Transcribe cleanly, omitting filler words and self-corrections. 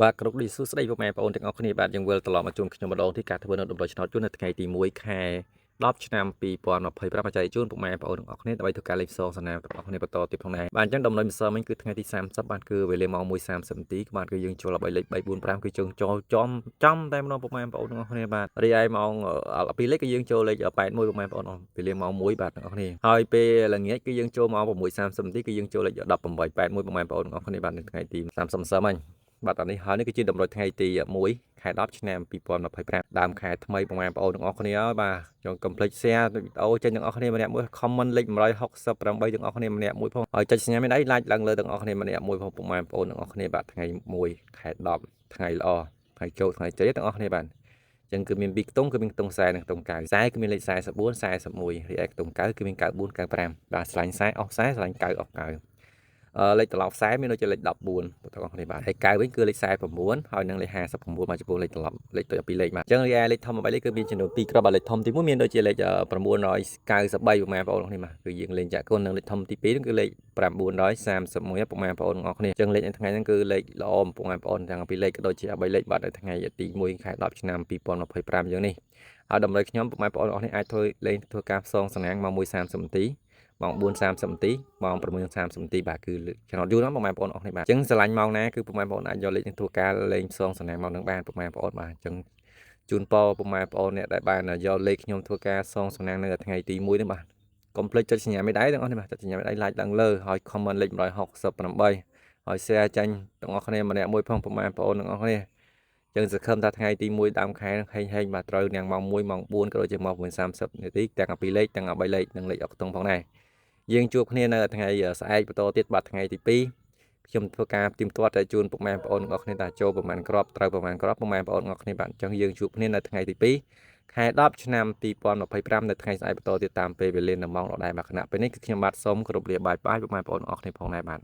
បាទគ្រប់នេះសួស្តីពុកម៉ែបងប្អូនទាំងអស់គ្នាបាទយើងវិលត្រឡប់មកជួបខ្ញុំម្ដងទីការធ្វើនៅដំណោះឆ្នោតជូននៅថ្ងៃទី1ខែ10ឆ្នាំ2025បច្ច័យជូនពុកម៉ែបងប្អូនទាំងអស់គ្នាដើម្បីធ្វើការលេខផ្សងសនាទាំងអស់គ្នាបន្តទៀតផងដែរបាទអញ្ចឹងដំណោះម្សិលមិញគឺថ្ងៃទី30បាទគឺវេលាម៉ោង1:30នាទីបាទគឺយើងចូលល្បីលេខ345គឺយើងចូលចំតែម្ដងពុកម៉ែបងប្អូនទាំងអស់គ្នាបាទរីឯម៉ោងពីលេខគឺយើងចូលលេខ81ពុកម៉ែបងប្អូនវេលាម៉ោង1បាទទាំងអស់គ្នាហើយពេលល្ងាចគឺយើងចូលម៉ោង6:30នាទីគឺយើងចូលលេខ1881ពុកម៉ែបងប្អូនទាំងអស់គ្នាបាទនៅថ្ងៃទី30ម្សិលមិញបាទនេះហើយនេះគឺជាតម្រុយថ្ងៃទី1ខែ10ឆ្នាំ2025ដើមខែថ្មីបងប្អូនទាំងអស់គ្នាហើយបាទចង់កុំភ្លេច share វីដេអូចេញទាំងអស់គ្នាម្នាក់មួយ comment លេខ168ទាំងអស់គ្នាម្នាក់មួយផងហើយចុចសញ្ញាមេដៃ like ឡើងលើទាំងអស់គ្នាម្នាក់មួយផងបងប្អូនទាំងអស់គ្នាបាទថ្ងៃ1ខែ10ថ្ងៃល្អថ្ងៃចូលថ្ងៃជ័យទាំងអស់គ្នាបាទចឹងគឺមាន2ខ្ទង់គឺមានខ្ទង់40និងខ្ទង់90 40គឺមានលេខ44 41រីឯខ្ទង់90គឺមាន94 95បាទឆ្លាញ់40អស់40ឆ្លាញ់90អស់90លេខត្រឡប់40មានដូចជាលេខ14បងប្អូនគ្នាបាទហើយ90វិញគឺលេខ49ហើយនឹងលេខ59មកចំពោះលេខត្រឡប់លេខទៅពីលេខបាទអញ្ចឹងរីឯលេខធំ3លេខគឺមានចំនួន2គ្រាប់បាទលេខធំទី1មានដូចជាលេខ993បងប្អូនគ្នាបាទគឺយើងលេងចាក់គុណនឹងលេខធំទី2គឺលេខ931បងប្អូនទាំងអស់គ្នាអញ្ចឹងលេខនៅថ្ងៃហ្នឹងគឺលេខល្អបងប្អូនទាំងពីរលេខក៏ដូចជា3លេខបាទនៅថ្ងៃទី1ខែ10ឆ្នាំ2025អញ្ចឹងនេះហើយតម្រូវខ្ញុំបងប្អូនទាំងអស់គ្នាអាចធ្វើការផ្សងសំណាងមក1:30នាទីម៉ោង4:30នាទីម៉ោង6:30នាទីបាទគឺចំណត់យូរណាស់បងប្អូនអស់គ្នាបាទអញ្ចឹងស្រឡាញ់ម៉ោងណាគឺបងប្អូនអាចយកលេខនេះធ្វើការលេងផ្សងសំណាងម៉ោងនឹងបានបងប្អូនបាទអញ្ចឹងជូនពរបងប្អូនអ្នកដែលបានយកលេខខ្ញុំធ្វើការសងសំណាងនៅថ្ងៃទី1នេះបាទកុំភ្លេចចុចសញ្ញាមេដៃទាំងអស់នេះបាទចុចសញ្ញាមេដៃ like ឡើងលើហើយ comment លេខ168ហើយ share ចាញ់ទាំងអស់គ្នាម្នាក់មួយផងបងប្អូនទាំងអស់គ្នាចឹងសង្ឃឹមថាថ្ងៃទី1ដើមខែហេងបាទត្រូវទាំងម៉ោង1ម៉ោង4ក៏ដូចជាម៉ោង9:30នាទីទាំង2លេខទាំង3លេខនិងលេខអុកតុងផងដែរយើងជួបគ្នានៅថ្ងៃស្អែកបន្តទៀតបាទថ្ងៃទី2ខ្ញុំធ្វើការផ្ទៀងផ្ទាត់តែជូនពុកម៉ែបងប្អូនទាំងអស់គ្នាថាចូលប្រហែលគ្រាប់ត្រូវប្រហែលគ្រាប់ពុកម៉ែបងប្អូនទាំងអស់គ្នាបាទអញ្ចឹងយើងជួបគ្នានៅថ្ងៃទី2ខែ10ឆ្នាំ2025នៅថ្ងៃស្អែកបន្តទៀតតាមពេលវេលានៅម៉ោងដដែលបាទគណៈពេលនេះគឺខ្ញុំបាទសូមគោរពលាបាយពុកម៉ែបងប្អូនទាំងអស់គ្នាផងដែរបាទ